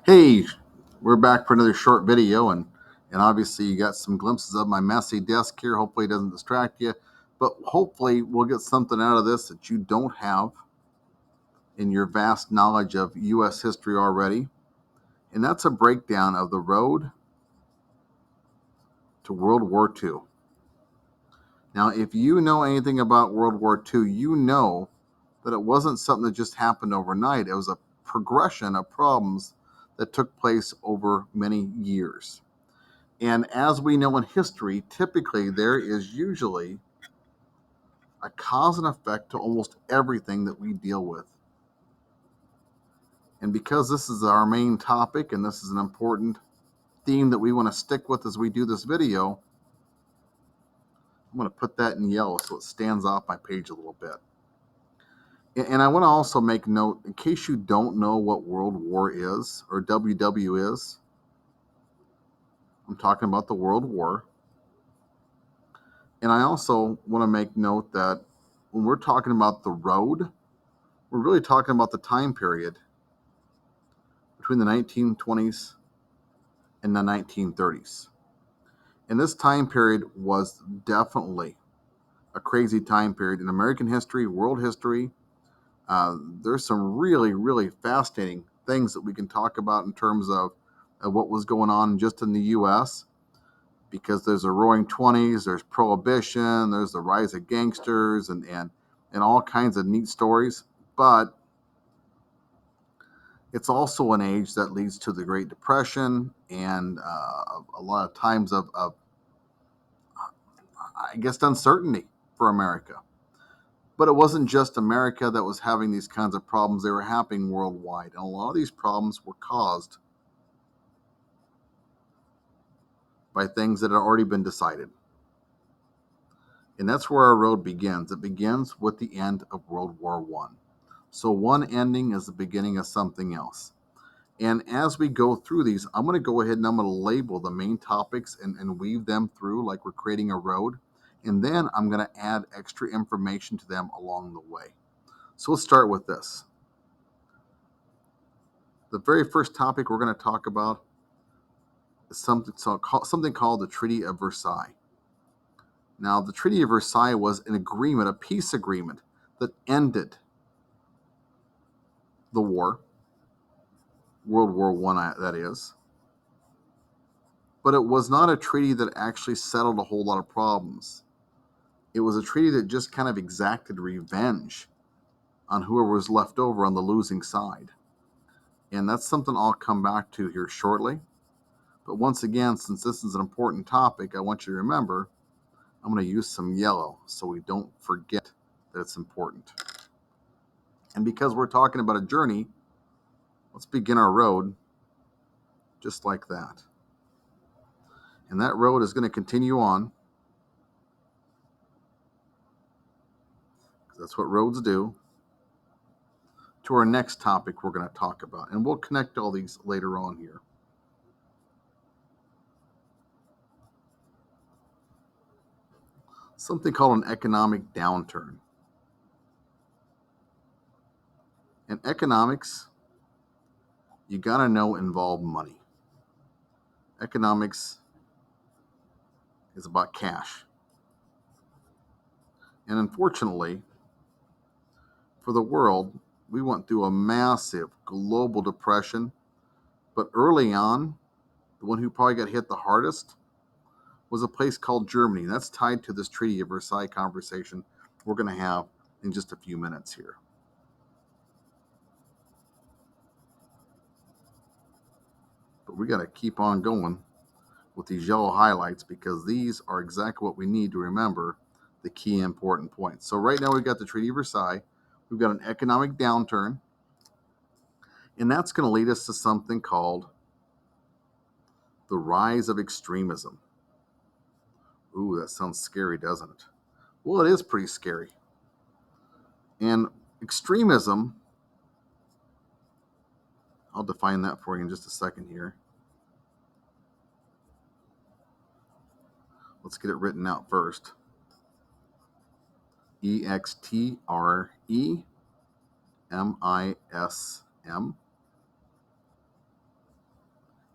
Hey, we're back for another short video, and obviously you got some glimpses of my messy desk here. Hopefully it doesn't distract you, but hopefully we'll get something out of this that you don't have in your vast knowledge of U.S. history already, and that's a breakdown of the road to World War II. Now, if you know anything about World War II, you know that it wasn't something that just happened overnight. It was a progression of problems that took place over many years. And as we know in history, typically there is usually a cause and effect to almost everything that we deal with. And because this is our main topic and this is an important theme that we want to stick with as we do this video, I'm going to put that in yellow so it stands off my page a little bit. And I want to also make note, in case you don't know what World War is, or WW is, I'm talking about the World War. And I also want to make note that when we're talking about the road, we're really talking about the time period between the 1920s and the 1930s. And this time period was definitely a crazy time period in American history, world history. There's some really, really fascinating things that we can talk about in terms of what was going on just in the U.S., because there's a roaring 20s, there's prohibition, there's the rise of gangsters, and all kinds of neat stories. But it's also an age that leads to the Great Depression and a lot of times of I guess, uncertainty for America. But it wasn't just America that was having these kinds of problems. They were happening worldwide. And a lot of these problems were caused by things that had already been decided. And that's where our road begins. It begins with the end of World War I. So one ending is the beginning of something else. And as we go through these, I'm going to go ahead and I'm going to label the main topics and weave them through like we're creating a road. And then I'm going to add extra information to them along the way. So let's start with this. The very first topic we're going to talk about is something called the Treaty of Versailles. Now, the Treaty of Versailles was an agreement, a peace agreement that ended the war, World War I, that is. But it was not a treaty that actually settled a whole lot of problems. It was a treaty that just kind of exacted revenge on whoever was left over on the losing side. And that's something I'll come back to here shortly. But once again, since this is an important topic, I want you to remember I'm going to use some yellow so we don't forget that it's important. And because we're talking about a journey, let's begin our road just like that. And that road is going to continue on, because that's what roads do, to our next topic we're going to talk about. And we'll connect all these later on here. Something called an economic downturn. And economics, you got to know, involve money. Economics is about cash. And unfortunately, for the world, we went through a massive global depression. But early on, the one who probably got hit the hardest was a place called Germany. That's tied to this Treaty of Versailles conversation we're going to have in just a few minutes here. But we got to keep on going with these yellow highlights, because these are exactly what we need to remember the key important points. So right now we've got the Treaty of Versailles. We've got an economic downturn. And that's going to lead us to something called the rise of extremism. Ooh, that sounds scary, doesn't it? Well, it is pretty scary. And extremism, I'll define that for you in just a second here. Let's get it written out first. Extremism.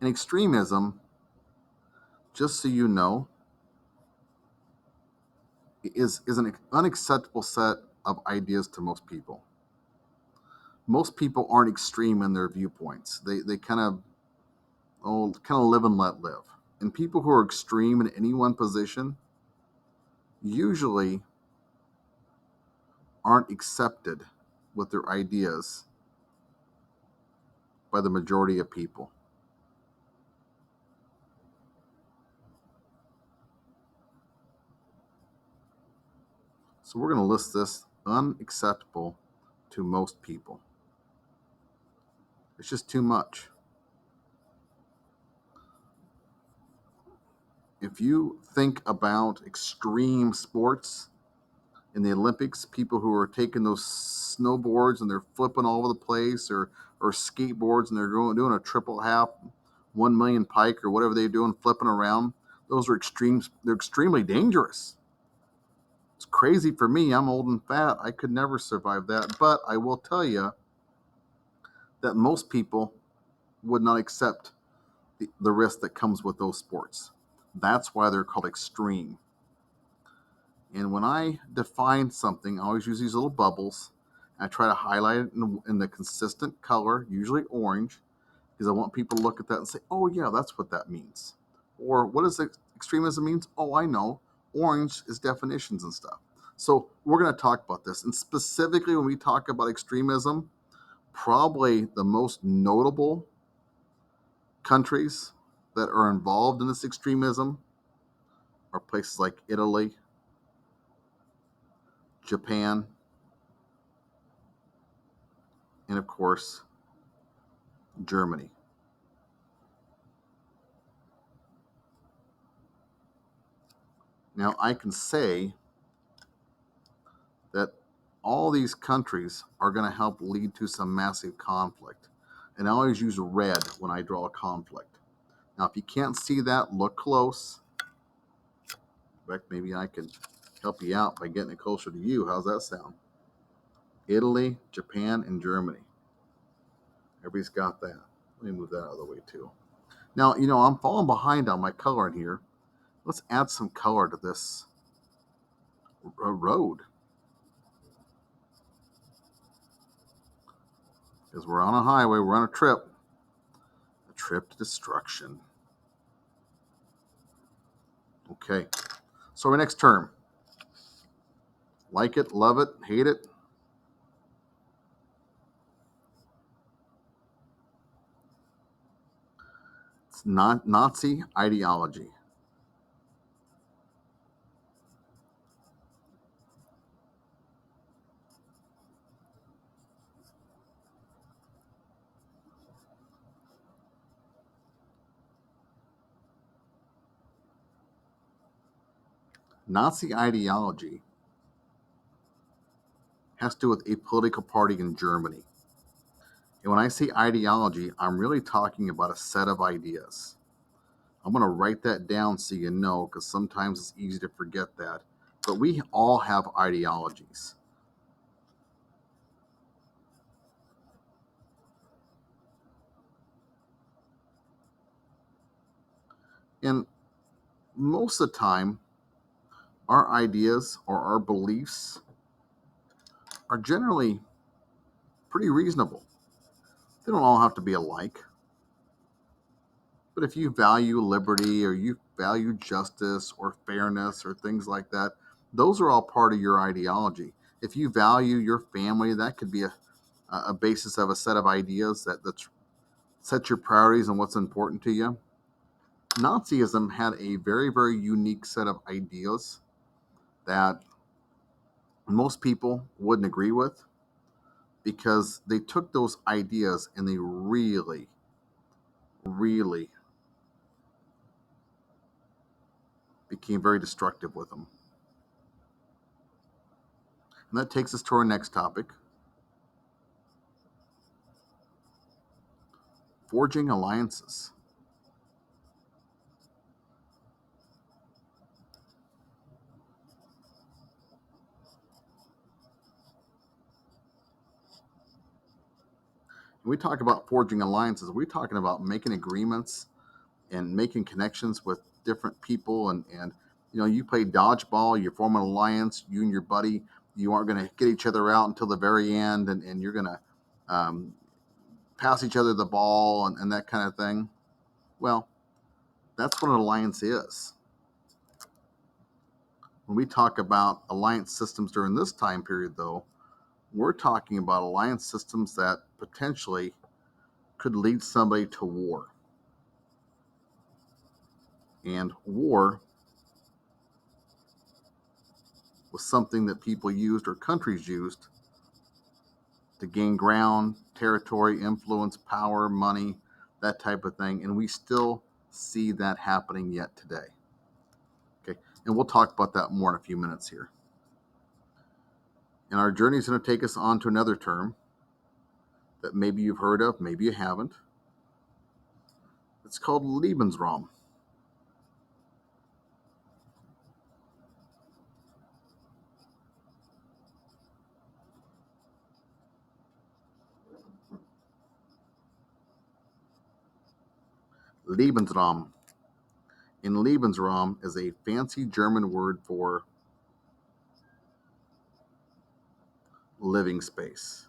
And extremism, just so you know, is an unacceptable set of ideas to most people. Most people aren't extreme in their viewpoints. They kind of live and let live. And people who are extreme in any one position usually aren't accepted with their ideas by the majority of people. So we're going to list this unacceptable to most people. It's just too much. If you think about extreme sports in the Olympics, people who are taking those snowboards and they're flipping all over the place, or skateboards and they're doing a triple half, 1 million pike or whatever they're doing, flipping around. Those are extremes. They're extremely dangerous. It's crazy for me. I'm old and fat. I could never survive that. But I will tell you that most people would not accept the risk that comes with those sports. That's why they're called extreme. And when I define something, I always use these little bubbles. I try to highlight it in the consistent color, usually orange, because I want people to look at that and say, oh, yeah, that's what that means. Or what does extremism means? Oh, I know. Orange is definitions and stuff. So we're going to talk about this. And specifically when we talk about extremism, probably the most notable countries that are involved in this extremism are places like Italy, Japan, and of course, Germany. Now, I can say that all these countries are going to help lead to some massive conflict. And I always use red when I draw a conflict. Now, if you can't see that, look close. In fact, maybe I can help you out by getting it closer to you. How's that sound? Italy, Japan, and Germany. Everybody's got that. Let me move that out of the way too. Now, I'm falling behind on my coloring here. Let's add some color to this road. Because we're on a highway, we're on a trip to destruction. Okay, so our next term. Like it, love it, hate it. It's not Nazi ideology. Nazi ideology has to do with a political party in Germany. And when I say ideology, I'm really talking about a set of ideas. I'm going to write that down so you know, because sometimes it's easy to forget that. But we all have ideologies. And most of the time, our ideas or our beliefs are generally pretty reasonable. They don't all have to be alike. But if you value liberty or you value justice or fairness or things like that, those are all part of your ideology. If you value your family, that could be a basis of a set of ideas that sets your priorities and what's important to you. Nazism had a very, very unique set of ideas that most people wouldn't agree with, because they took those ideas and they really, really became very destructive with them. And that takes us to our next topic: forging alliances. When we talk about forging alliances, we're talking about making agreements and making connections with different people. And you play dodgeball, you form an alliance, you and your buddy, you aren't going to get each other out until the very end, and you're going to um, pass each other the ball and that kind of thing. Well, that's what an alliance is. When we talk about alliance systems during this time period, though, we're talking about alliance systems that potentially could lead somebody to war. And war was something that people used or countries used to gain ground, territory, influence, power, money, that type of thing. And we still see that happening yet today. Okay, and we'll talk about that more in a few minutes here. And our journey is going to take us on to another term that maybe you've heard of, maybe you haven't. It's called lebensraum. Lebensraum. And Lebensraum is a fancy German word for living space.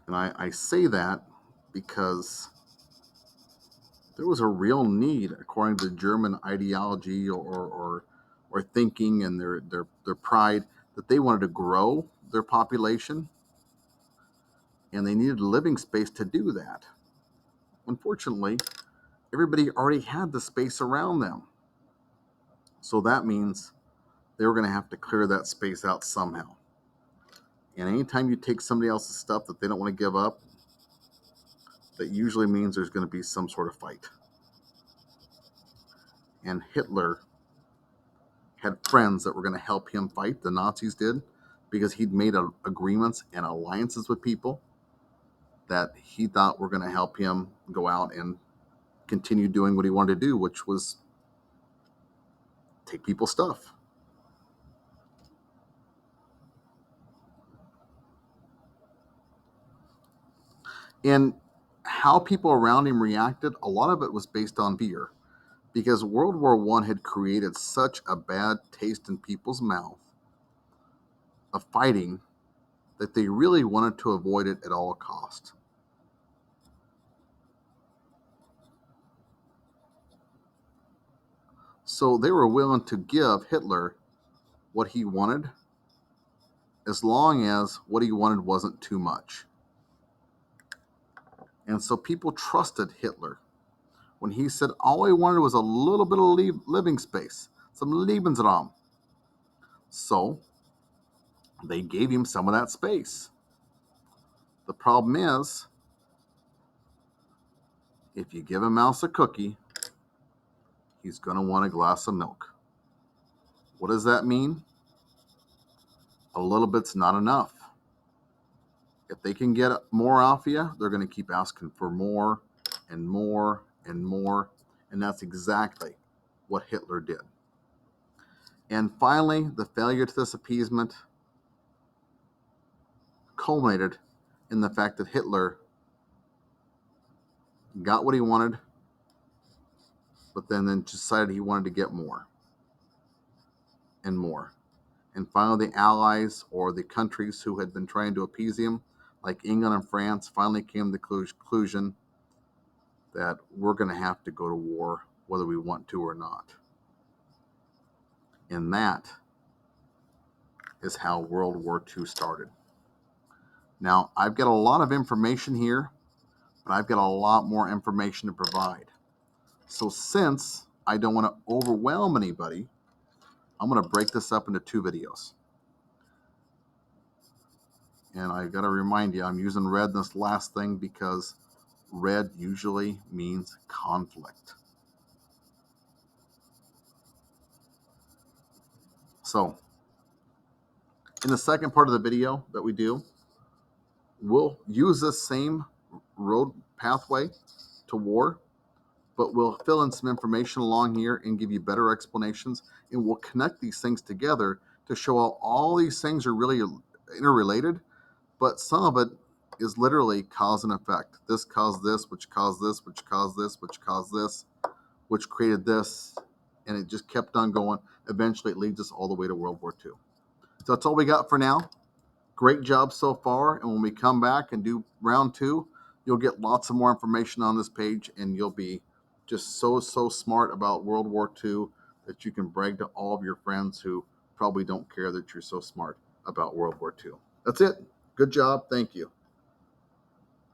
And I say that because there was a real need, according to German ideology or thinking and their pride, that they wanted to grow their population and they needed living space to do that. Unfortunately, everybody already had the space around them. So that means they were going to have to clear that space out somehow. And anytime you take somebody else's stuff that they don't want to give up, that usually means there's going to be some sort of fight. And Hitler had friends that were going to help him fight, the Nazis did, because he'd made agreements and alliances with people that he thought were going to help him go out and continue doing what he wanted to do, which was take people's stuff. And how people around him reacted, a lot of it was based on fear, because World War I had created such a bad taste in people's mouth of fighting that they really wanted to avoid it at all cost. So they were willing to give Hitler what he wanted as long as what he wanted wasn't too much. And so people trusted Hitler when he said all he wanted was a little bit of living space, some Lebensraum. So they gave him some of that space. The problem is, if you give a mouse a cookie, he's going to want a glass of milk. What does that mean? A little bit's not enough. If they can get more off you, they're going to keep asking for more and more and more. And that's exactly what Hitler did. And finally, the failure to this appeasement culminated in the fact that Hitler got what he wanted, but then decided he wanted to get more and more. And finally, the allies or the countries who had been trying to appease him, like England and France, finally came to the conclusion that we're going to have to go to war whether we want to or not. And that is how World War II started. Now, I've got a lot of information here, but I've got a lot more information to provide. So since I don't want to overwhelm anybody, I'm going to break this up into 2 videos. And I've got to remind you, I'm using red in this last thing because red usually means conflict. So, in the second part of the video that we do, we'll use this same road pathway to war, but we'll fill in some information along here and give you better explanations, and we'll connect these things together to show how all these things are really interrelated, but some of it is literally cause and effect. This caused this, which caused this, which caused this, which caused this, which created this, and it just kept on going. Eventually, it leads us all the way to World War II. So that's all we got for now. Great job so far, and when we come back and do round 2, you'll get lots of more information on this page, and you'll be just so smart about World War II that you can brag to all of your friends who probably don't care that you're so smart about World War II. That's it. Good job. Thank you.